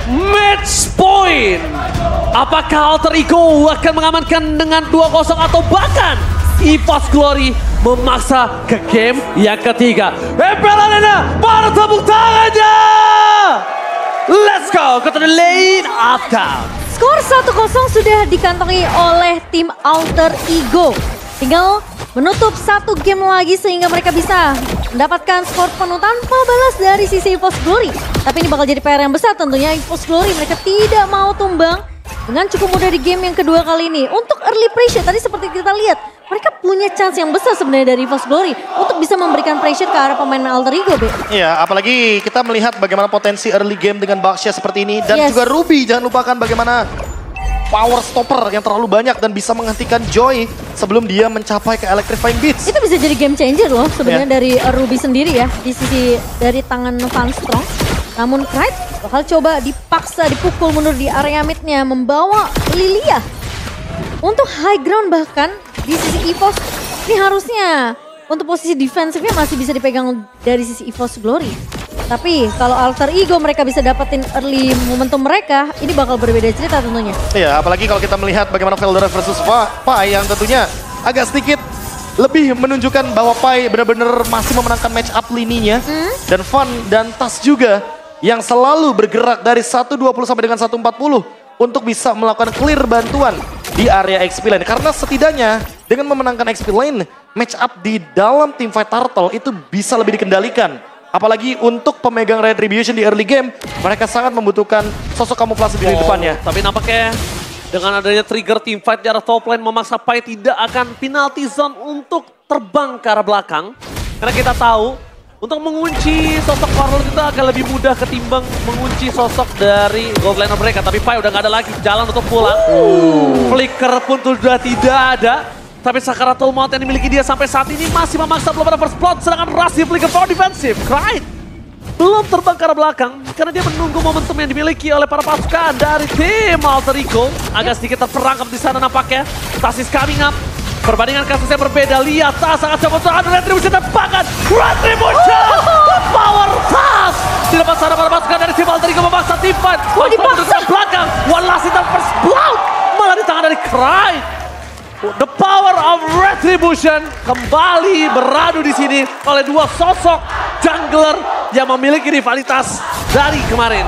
Match point. Apakah Alter Ego akan mengamankan dengan 2-0 atau bahkan EVOS Glory memaksa ke game yang ketiga? Epelanena, mana tepuk tangannya? Let's go ke the lane up down. Skor 1-0 sudah dikantongi oleh tim Alter Ego. Tinggal menutup satu game lagi sehingga mereka bisa mendapatkan skor penuh tanpa balas dari sisi EVOS Glory. Tapi ini bakal jadi PR yang besar tentunya. EVOS Glory mereka tidak mau tumbang dengan cukup mudah di game yang kedua kali ini. Untuk early pressure tadi seperti kita lihat, mereka punya chance yang besar sebenarnya dari EVOS Glory untuk bisa memberikan pressure ke arah pemain Alter Ego, Be. Iya, apalagi kita melihat bagaimana potensi early game dengan Baxia seperti ini. Dan juga Ruby, jangan lupakan bagaimana power stopper yang terlalu banyak dan bisa menghentikan Joy sebelum dia mencapai ke Electrifying Beats. Itu bisa jadi game changer loh sebenarnya dari Ruby sendiri ya, di sisi dari tangan Van Strong. Namun Pride bakal coba dipaksa dipukul mundur di area midnya, membawa Lilia untuk high ground. Bahkan di sisi EVOS ini harusnya untuk posisi defensifnya masih bisa dipegang dari sisi EVOS Glory. Tapi kalau Alter Ego mereka bisa dapetin early momentum mereka, ini bakal berbeda cerita tentunya. Iya, apalagi kalau kita melihat bagaimana Veldora versus Pai yang tentunya agak sedikit lebih menunjukkan bahwa Pai benar-benar masih memenangkan match up lininya. Dan Van dan Tas juga yang selalu bergerak dari 1.20 sampai dengan 1.40 untuk bisa melakukan clear bantuan di area XP lane. Karena setidaknya dengan memenangkan XP lane, match up di dalam teamfight Turtle itu bisa lebih dikendalikan. Apalagi untuk pemegang Retribution di early game, mereka sangat membutuhkan sosok kamuflase di depannya. Tapi nampaknya dengan adanya trigger teamfight di arah top lane memaksa Pai tidak akan penalty zone untuk terbang ke arah belakang. Karena kita tahu untuk mengunci sosok Warlord itu akan lebih mudah ketimbang mengunci sosok dari gold laner mereka. Tapi Pai udah gak ada lagi jalan untuk pulang. Flicker pun sudah tidak ada. Tapi Sakaratul Maut yang dimiliki dia sampai saat ini masih memaksa belum ada first blood. Sedangkan Rasi Flicker for defensive. Cryde belum terbang ke arah belakang karena dia menunggu momentum yang dimiliki oleh para pasukan dari tim Alter Ego. Agak sedikit terperangkap di sana nampaknya. Tas is coming up. Perbandingan kasusnya berbeda. Lihat Tas sangat cepat dan Retribution terbakar. Retribution! Power Tas! Di depan sana para pasukan dari tim Alter Ego memaksa tim fight. Dipaksa belakang. One last in the first blood. Malah di tangan dari Cryde. The power of Retribution kembali beradu di sini oleh dua sosok jungler yang memiliki rivalitas dari kemarin.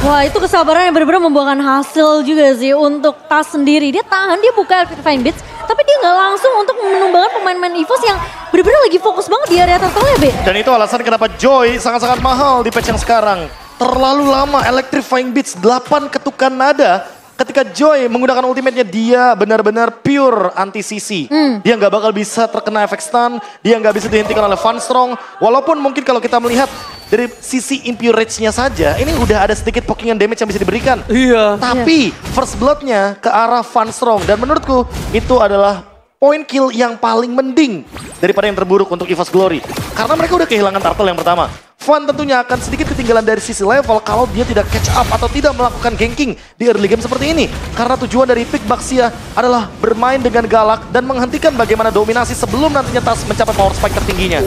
Wah, itu kesabaran yang benar-benar membuahkan hasil juga sih untuk Tas sendiri. Dia tahan, dia buka Electrifying Beats, tapi dia nggak langsung untuk menumbangkan pemain-pemain EVOS yang benar-benar lagi fokus banget di area turtle ya, Be. Dan itu alasan kenapa Joy sangat-sangat mahal di patch yang sekarang. Terlalu lama Electrifying Beats, 8 ketukan nada. Ketika Joy menggunakan ultimate-nya, dia benar-benar pure anti-CC. Dia nggak bakal bisa terkena efek stun, dia nggak bisa dihentikan oleh Van Strong. Walaupun mungkin kalau kita melihat dari sisi impure rage-nya saja, ini udah ada sedikit pokingan damage yang bisa diberikan. Iya. Tapi first blood-nya ke arah Van Strong. Dan menurutku itu adalah point kill yang paling mending daripada yang terburuk untuk EVOS Glory. Karena mereka udah kehilangan turtle yang pertama. Van tentunya akan sedikit ketinggalan dari sisi level kalau dia tidak catch up atau tidak melakukan ganking di early game seperti ini. Karena tujuan dari pick Baxia adalah bermain dengan galak dan menghentikan bagaimana dominasi sebelum nantinya Tas mencapai power spike tertingginya.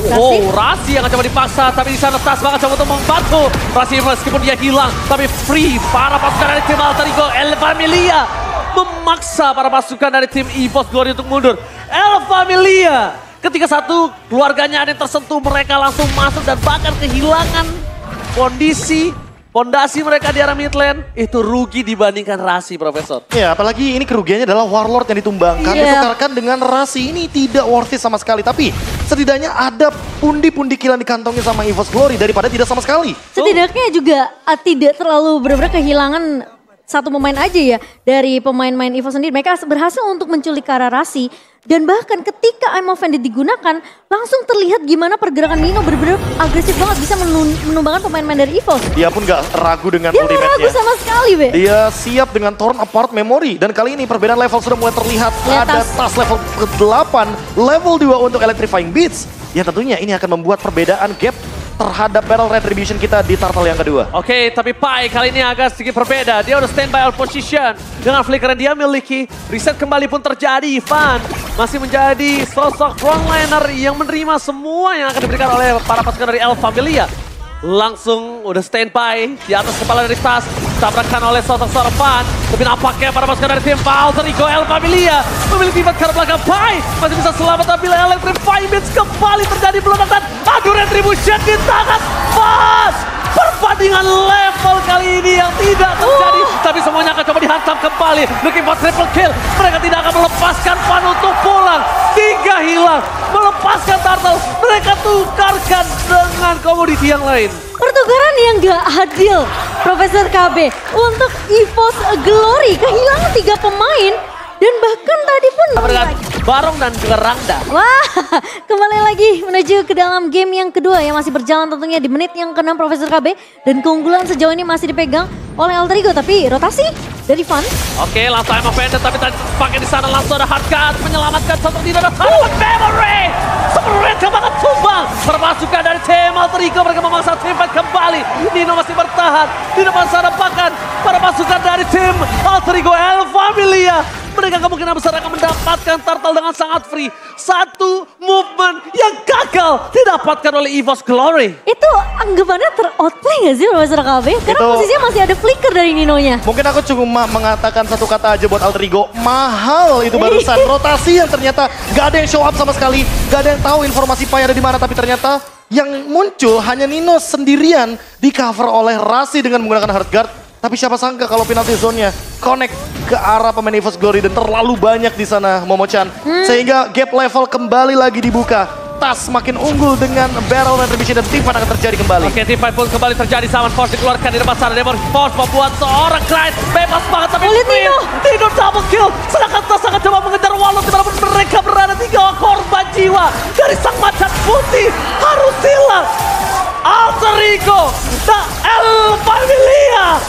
Rasi yang coba dipaksa, tapi di sana Tas bakal coba untuk membantu. Rasi meskipun dia hilang, tapi free para pasukan dari tim Alter Ego. El Familia memaksa para pasukan dari tim EVOS Glory untuk mundur. El Familia ketika satu keluarganya ada yang tersentuh, mereka langsung masuk dan bahkan kehilangan pondasi mereka di arah mid lane. Itu rugi dibandingkan Rasi, Profesor. Ya, apalagi ini kerugiannya adalah Warlord yang ditumbangkan. Ditukarkan dengan Rasi, ini tidak worth it sama sekali. Tapi setidaknya ada pundi-pundi kill yang dikantongi sama EVOS Glory daripada tidak sama sekali. Setidaknya juga tidak terlalu benar-benar kehilangan satu pemain aja ya dari pemain-pemain EVOS sendiri. Mereka berhasil untuk menculik Rasi. Dan bahkan ketika I'm Offended digunakan, langsung terlihat gimana pergerakan Nino benar-benar agresif banget bisa menumbangkan pemain-pemain dari EVOS. Dia pun gak ragu dengan ultimate-nya. Dia gak ragu sama sekali, Be. Dia siap dengan Torn Apart Memory. Dan kali ini perbedaan level sudah mulai terlihat. Ada Tas level ke-8, level 2 untuk Electrifying Beats. Yang tentunya ini akan membuat perbedaan gap terhadap Battle Retribution kita di turtle yang kedua. Oke, tapi Pai kali ini agak sedikit berbeda. Dia udah standby out position. Dengan flicker yang dia miliki, reset kembali pun terjadi. Van masih menjadi sosok frontliner yang menerima semua yang akan diberikan oleh para pasukan dari El Familia. Langsung udah standby di atas kepala dari Tas. Tabrakan oleh sosok seorang Fan. Tapi nampaknya para pasukan dari tim Alter Ego El Familia memiliki pivot ke arah belakang. Pai masih bisa selamat tapi Electric Fire Beats kembali terjadi peledakan. Aduh, retribution di tangan Fan. Perbandingan level kali ini yang tidak terjadi. Tapi semuanya akan coba dihantam kembali. Looking for triple kill. Mereka tidak akan melepaskan Fan untuk pulang. 3 hilang. Melepaskan Turtle. Mereka tukarkan dengan komoditi yang lain. Pertukaran yang gak adil, Profesor KB. Untuk EVOS Glory kehilangan 3 pemain. Dan bahkan tadi pun Barong dan juga Rangda. wah, kembali lagi menuju ke dalam game yang kedua yang masih berjalan tentunya di menit yang ke-6 Profesor KB. Dan keunggulan sejauh ini masih dipegang oleh Alter Ego, tapi rotasi dari Fan. Oke, langsung Emma Vendor tapi tadi pakai di sana langsung ada Hardcat menyelamatkan satu tidak ada Hardcat Memory. Mereka banget tumbang. Termasukkan dari tim Alter Ego, mereka memaksa tim fight kembali. Nino masih bertahan di depan sana, bahkan para pasukan dari tim Alter Ego El Familia. Mereka kemungkinan besar akan mendapatkan Turtle dengan sangat free. Satu movement yang gagal didapatkan oleh EVOS Glory. Itu anggapannya ter-outplay gak sih Profesor KB? Karena Itu- posisinya masih ada flicker dari Ninonya. Mungkin aku cuma mengatakan satu kata aja buat Alter Ego. Mahal itu barusan. Rotasi yang ternyata gak ada yang show up sama sekali. Gak ada yang tahu informasi Pai ada di mana. Tapi ternyata yang muncul hanya Nino sendirian. Di cover oleh Rasi dengan menggunakan hard guard. Tapi siapa sangka kalau penalty zone-nya connect ke arah pemain EVOS Glory dan terlalu banyak di sana Momo-chan. Sehingga gap level kembali lagi dibuka. Tas makin unggul dengan barrel retribution dan team fight akan terjadi kembali. Oke, team fight pun kembali terjadi. Summon Force dikeluarkan di depan sana. Demon Force membuat seorang Clyde bebas banget tapi Lihat Nino. Nino double kill. Sedangkan Tas akan coba mengejar Wallet dimanapun mereka berada. 3 korban jiwa dari sang macan putih harus hilang. Alter Ego, The El Familia.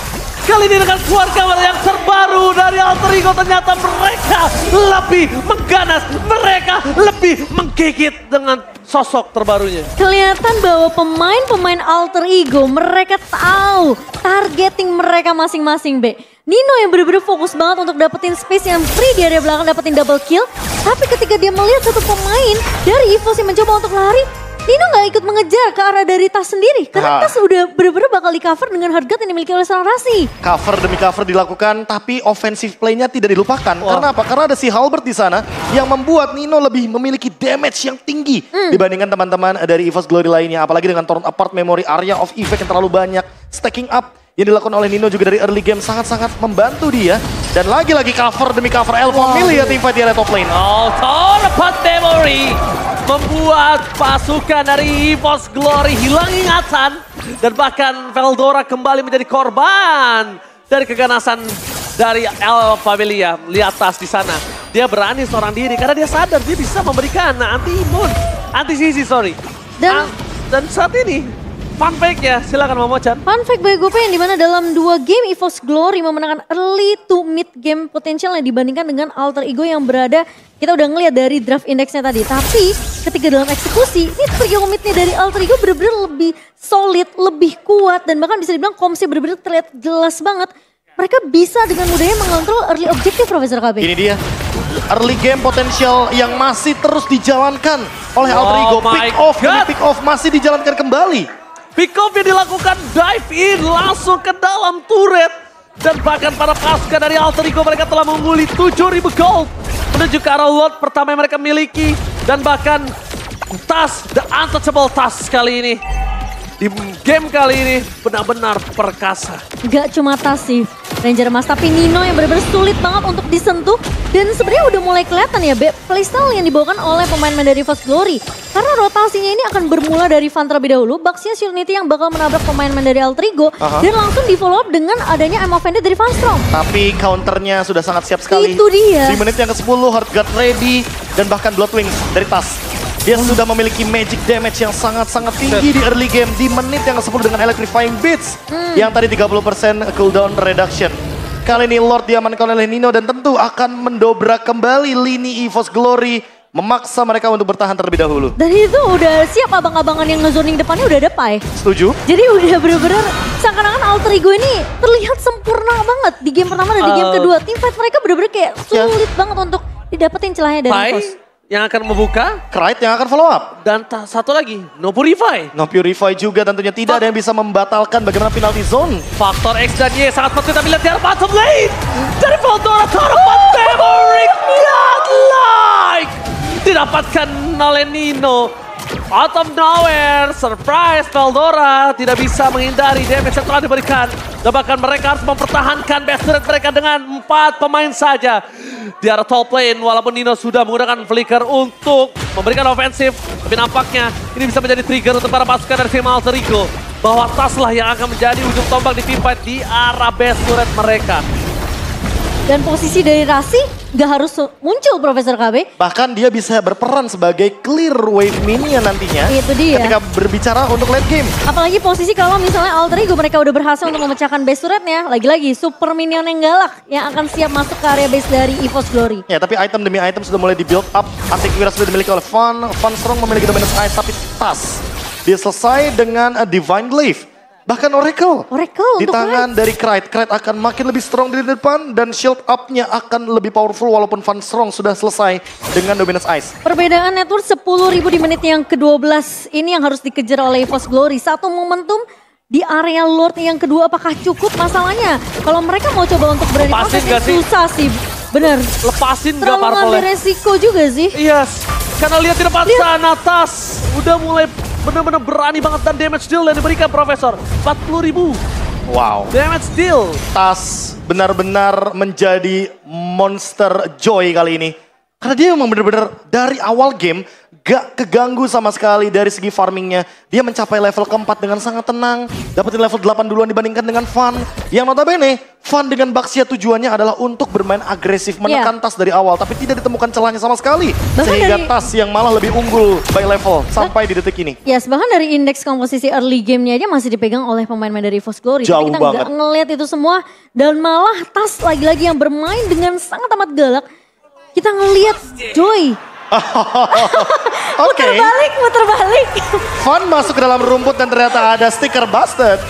Kali ini dengan keluarga yang terbaru dari Alter Ego, ternyata mereka lebih mengganas, mereka lebih menggigit dengan sosok terbarunya. Kelihatan bahwa pemain-pemain Alter Ego mereka tahu targeting mereka masing-masing, Be. Nino yang bener-bener fokus banget untuk dapetin space yang free di area belakang, dapetin double kill. Tapi ketika dia melihat satu pemain dari EVOS yang mencoba untuk lari, Nino gak ikut mengejar ke arah dari Tas sendiri. Karena Tas udah bener-bener bakal di cover dengan hard guard yang dimiliki oleh seorang Rasi. Cover demi cover dilakukan, tapi offensive play-nya tidak dilupakan. Karena apa? Karena ada si Halbert di sana yang membuat Nino lebih memiliki damage yang tinggi dibandingkan teman-teman dari EVOS Glory lainnya. Apalagi dengan torn apart memory, area of effect yang terlalu banyak, stacking up yang dilakukan oleh Nino juga dari early game sangat-sangat membantu dia. Dan lagi-lagi cover demi cover El Familia team fight di area top lane. Oh, torn apart memory membuat pasukan dari EVOS Glory hilang ingatan. Dan bahkan Veldora kembali menjadi korban dari keganasan dari El Familia. Lihat Tas di sana. Dia berani seorang diri karena dia sadar dia bisa memberikan anti-sisi, sorry. Dan saat ini fun fact ya, silakan Momo-chan. Fun fact bagi gue yang dimana dalam 2 game EVOS Glory memenangkan early to mid game potensialnya dibandingkan dengan Alter Ego yang berada, kita udah ngeliat dari draft indexnya tadi. Tapi ketika dalam eksekusi, ini trio midnya dari Alter Ego bener-bener lebih solid, lebih kuat. Dan bahkan bisa dibilang komsnya bener-bener terlihat jelas banget. Mereka bisa dengan mudahnya mengontrol early objective, Profesor KB. Ini dia, early game potensial yang masih terus dijalankan oleh Alter Ego. Pick off masih dijalankan kembali. Pick off yang dilakukan, dive in langsung ke dalam turret. Dan bahkan para pasukan dari Alter Ego mereka telah mengungguli 7.000 gold. Menuju ke arah lot pertama yang mereka miliki. Dan bahkan Tas, the untouchable Tas kali ini. Di game kali ini benar-benar perkasa. Gak cuma Tas sih Ranger Mas, tapi Nino yang benar-benar sulit banget untuk disentuh. Dan sebenarnya udah mulai kelihatan ya, playstyle yang dibawakan oleh pemain-pemain dari EVOS Glory. Karena rotasinya ini akan bermula dari Fan terlebih dahulu. Bugsnya Unity yang bakal menabrak pemain-pemain dari Alter Ego. Dan langsung di follow up dengan adanya Emma Vendor dari Fanstrom. Tapi counternya sudah sangat siap sekali. Itu dia. Di menit yang ke-10, hard guard ready. Dan bahkan Bloodwings dari Tas. Dia sudah memiliki magic damage yang sangat-sangat tinggi di early game. Di menit yang ke-10 dengan Electrifying Beats. Yang tadi 30% cooldown reduction. Kali ini Lord diamankan oleh Nino dan tentu akan mendobrak kembali lini EVOS Glory. Memaksa mereka untuk bertahan terlebih dahulu. Dan itu udah siap abang-abangan yang ngezoning depannya udah ada Pai. Setuju? Jadi udah bener-bener seakan-akan Alter Ego ini terlihat sempurna banget di game pertama dan di game kedua. Team fight mereka bener-bener kayak sulit banget untuk didapetin celahnya dari Pai EVOS. yang akan membuka. Krite yang akan follow up. Dan satu lagi, No Purify. No Purify juga tentunya tidak ada yang bisa membatalkan bagaimana penalty zone. Faktor X dan Y sangat penting tapi lihat di arah bottom lane. Dari Veldora taruhan Maverick godlike. Didapatkan oleh Nino. Out of nowhere, surprise Veldora tidak bisa menghindari damage yang telah diberikan. Dan bahkan mereka harus mempertahankan best rate mereka dengan 4 pemain saja. Di arah top lane, walaupun Nino sudah menggunakan flicker untuk memberikan ofensif. Tapi nampaknya ini bisa menjadi trigger untuk para pasukan dari tim Alter Ego. Bahwa Tas lah yang akan menjadi ujung tombak di teamfight di arah best rate mereka. Dan posisi dari Rasi gak harus muncul Profesor KB. Bahkan dia bisa berperan sebagai clear wave minion nantinya. Itu dia. Ketika berbicara untuk late game. Apalagi posisi kalau misalnya Alter Ego mereka udah berhasil untuk memecahkan base turretnya. Lagi-lagi super minion yang galak yang akan siap masuk ke area base dari EVOS Glory. Ya tapi item demi item sudah mulai di build up. Antivirus sudah dimiliki oleh Fun. Fun Strong memiliki dominance ice tapi Tas. Dia selesai dengan a Divine Glaive. Bahkan Oracle di untuk tangan dari Krite. Krite akan makin lebih strong di depan dan shield up-nya akan lebih powerful walaupun Fun Strong sudah selesai dengan dominance ice. Perbedaan network 10.000 di menit yang ke-12 ini yang harus dikejar oleh EVOS Glory. Satu momentum di area Lord yang kedua apakah cukup masalahnya? Kalau mereka mau coba untuk berani susah sih. Bener. Lepasin gak Terlalu ngambil resiko juga sih. Yes. Karena lihat di depan sana Tas udah mulai benar-benar berani banget dan damage deal yang diberikan Profesor. 40.000. Wow. Damage deal. Tas benar-benar menjadi monster joy kali ini. Karena dia memang benar-benar dari awal game gak keganggu sama sekali dari segi farmingnya. Dia mencapai level keempat dengan sangat tenang. Dapetin level 8 duluan dibandingkan dengan Fun. Yang notabene Fun dengan Baxia tujuannya adalah untuk bermain agresif. Menekan Tas dari awal tapi tidak ditemukan celahnya sama sekali. Sehingga Tas yang malah lebih unggul by level sampai di detik ini. Yes, bahkan dari indeks komposisi early game-nya aja masih dipegang oleh pemain-pemain dari EVOS Glory. Jauh kita banget. nggak ngeliat itu semua. Dan malah Tas lagi-lagi yang bermain dengan sangat amat galak. Kita ngeliat Joy. Oke. Muter balik. Fun masuk ke dalam rumput dan ternyata ada stiker busted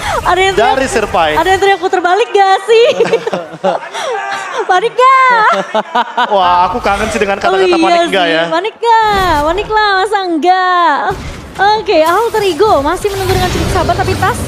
dari Sirpai. Ada yang teriak puter balik gak sih? Panik gak? Wah, aku kangen sih dengan kata-kata panik gak ya. Panik gak? Panik lah, masa enggak? Oke, Alter Ego masih menunggu dengan cukup sabar tapi Tas.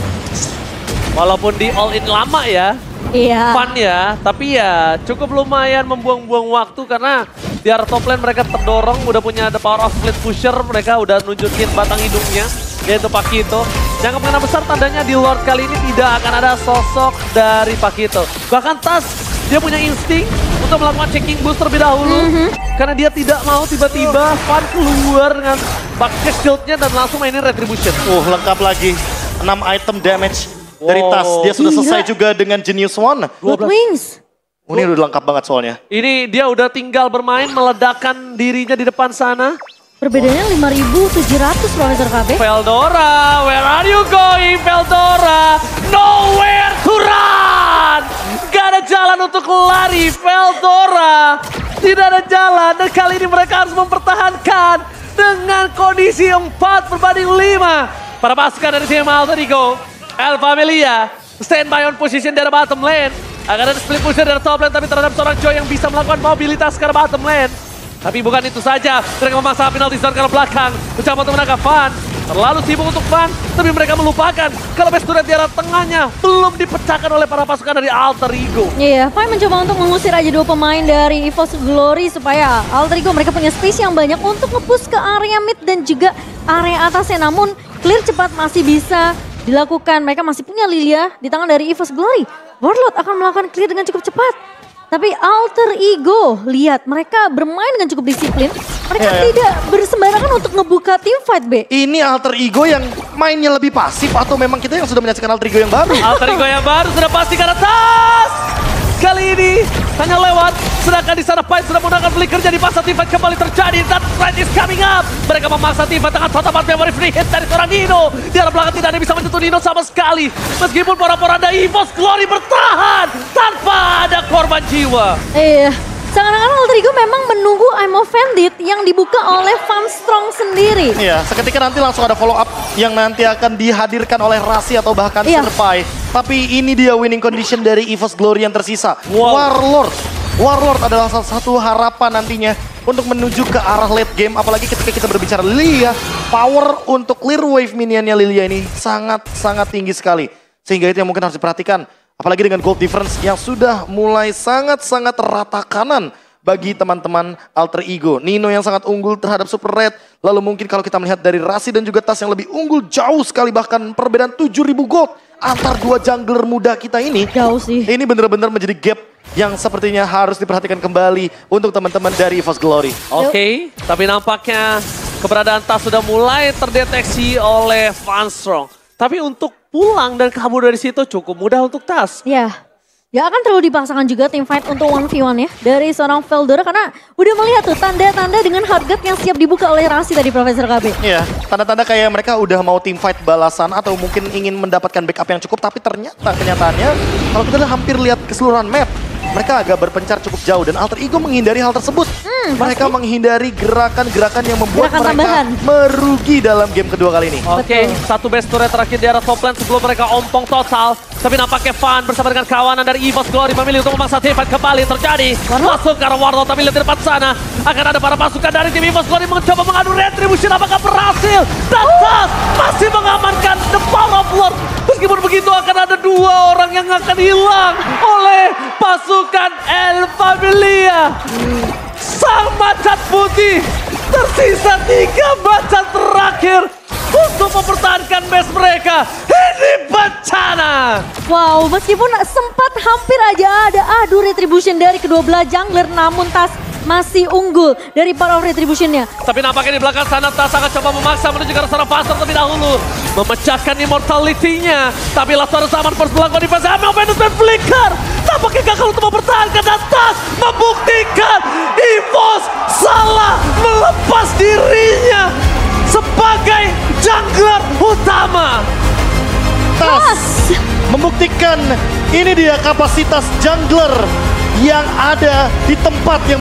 Walaupun di all in lama ya. Iya. Fun ya, tapi ya cukup lumayan membuang-buang waktu karena di arah top lane mereka terdorong, udah punya the power of split pusher, mereka udah nunjukin batang hidungnya, yaitu Pakito. Yang kemungkinan besar tandanya di Lord kali ini tidak akan ada sosok dari Pakito. Bahkan Tas, dia punya insting untuk melakukan checking boost terlebih dahulu. Karena dia tidak mau tiba-tiba Fun keluar dengan pakai shieldnya dan langsung mainin Retribution. Lengkap lagi, 6 item damage dari Tas. Dia sudah selesai juga dengan Genius One. Blood Wings. Ini udah lengkap banget soalnya. Ini dia udah tinggal bermain, meledakkan dirinya di depan sana. Perbedaannya 5.700 Profesor KB. Veldora, where are you going Veldora? Nowhere to run! Gak ada jalan untuk lari Veldora. Tidak ada jalan dan kali ini mereka harus mempertahankan dengan kondisi 4-5. Para pasukan dari tim Alter Ego, El Familia, stand by on position dari bottom lane. Akan ada split pusher dari top lane tapi terhadap seorang Joy yang bisa melakukan mobilitas ke bottom lane. Tapi bukan itu saja, mereka memaksa penalti zone ke belakang. Mencoba untuk menangkap Fun. Terlalu sibuk untuk Fun, tapi mereka melupakan kalau base turret di arah tengahnya belum dipecahkan oleh para pasukan dari Alter Ego. Iya, Fun mencoba untuk mengusir aja 2 pemain dari EVOS Glory supaya Alter Ego mereka punya space yang banyak untuk nge-push ke area mid dan juga area atasnya. Namun clear cepat masih bisa dilakukan. Mereka masih punya Lilia di tangan dari EVOS Glory. Warlord akan melakukan clear dengan cukup cepat. Tapi Alter Ego, lihat mereka bermain dengan cukup disiplin. Mereka tidak bersembarangan untuk ngebuka team fight, B. Ini Alter Ego yang mainnya lebih pasif atau memang kita yang sudah menyaksikan Alter Ego yang baru? Alter Ego yang baru sudah pasti ke atas. Kali ini hanya lewat, sedangkan di sana Fight sudah menggunakan flicker jadi paksa team fight kembali terjadi. That fight is coming up. Mereka memaksa team fight dengan total memory free hit dari seorang Nino. Di arah belakang tidak ada yang bisa menyentuh Nino sama sekali. Meskipun para-poranda EVOS Glory bertahan tanpa ada korban jiwa. Iya, seakan-akan Alter Ego memang menunggu I'm Offended yang dibuka oleh Fun Strong sendiri. Iya, seketika nanti langsung ada follow up yang nanti akan dihadirkan oleh Rasi atau bahkan Sirpai. Tapi ini dia winning condition dari EVOS Glory yang tersisa. Warlord Warlord adalah salah satu harapan nantinya untuk menuju ke arah late game. Apalagi ketika kita berbicara Lilia, power untuk clear wave minionnya Lilia ini sangat-sangat tinggi sekali. Sehingga itu yang mungkin harus diperhatikan. Apalagi dengan gold difference yang sudah mulai sangat-sangat rata kanan bagi teman-teman Alter Ego. Nino yang sangat unggul terhadap Super Red. Lalu mungkin kalau kita melihat dari Rasi dan juga Tas yang lebih unggul jauh sekali, bahkan perbedaan 7.000 gold antar dua jungler muda kita ini. Jauh sih. Ini benar-benar menjadi gap yang sepertinya harus diperhatikan kembali untuk teman-teman dari EVOS Glory. Oke, tapi nampaknya keberadaan Tas sudah mulai terdeteksi oleh Funstrong. Tapi untuk pulang dan kabur dari situ cukup mudah untuk Tas. Ya, gak akan terlalu dipaksakan juga tim fight untuk 1v1 ya dari seorang Veldora karena udah melihat tuh tanda-tanda dengan hard guard yang siap dibuka oleh Rasi tadi Profesor KB. Iya, tanda-tanda kayak mereka udah mau team fight balasan atau mungkin ingin mendapatkan backup yang cukup, tapi ternyata kenyataannya kalau kita hampir lihat keseluruhan map, mereka agak berpencar cukup jauh dan Alter Ego menghindari hal tersebut. Mereka menghindari gerakan-gerakan yang membuat Gerakan mereka tambahan. merugi dalam game kedua kali ini. Oke, satu base turret terakhir di arah top lane sebelum mereka ompong total. Tapi nampaknya Van bersama dengan kawanan dari EVOS Glory memilih untuk memaksa team fight kembali terjadi. Masuk ke arah Warlord, tapi lihat di depan sana. Akan ada para pasukan dari tim EVOS Glory mencoba mengadu retribution, apakah berhasil? Dan Tas masih mengamankan the power of Lord. Meskipun begitu akan ada dua orang yang akan hilang oleh pasukan El Familia. Sang macan putih, tersisa 3 macan terakhir untuk mempertahankan base mereka. Ini bencana. Wow, meskipun sempat hampir aja ada adu retribution dari kedua belah jungler, namun Tas masih unggul dari power of retributionnya. Tapi nampaknya di belakang sana Tas akan coba memaksa menuju ke arah sana pasar terlebih dahulu. Memecahkan immortality-nya. Tapi Lazarus aman first blood di fase Amel Venus dan Flicker. Tampaknya gagal untuk mempertahankan dan Tas membuktikan EVOS salah melepas dirinya sebagai jungler utama. Tas membuktikan ini dia kapasitas jungler yang ada di tempat yang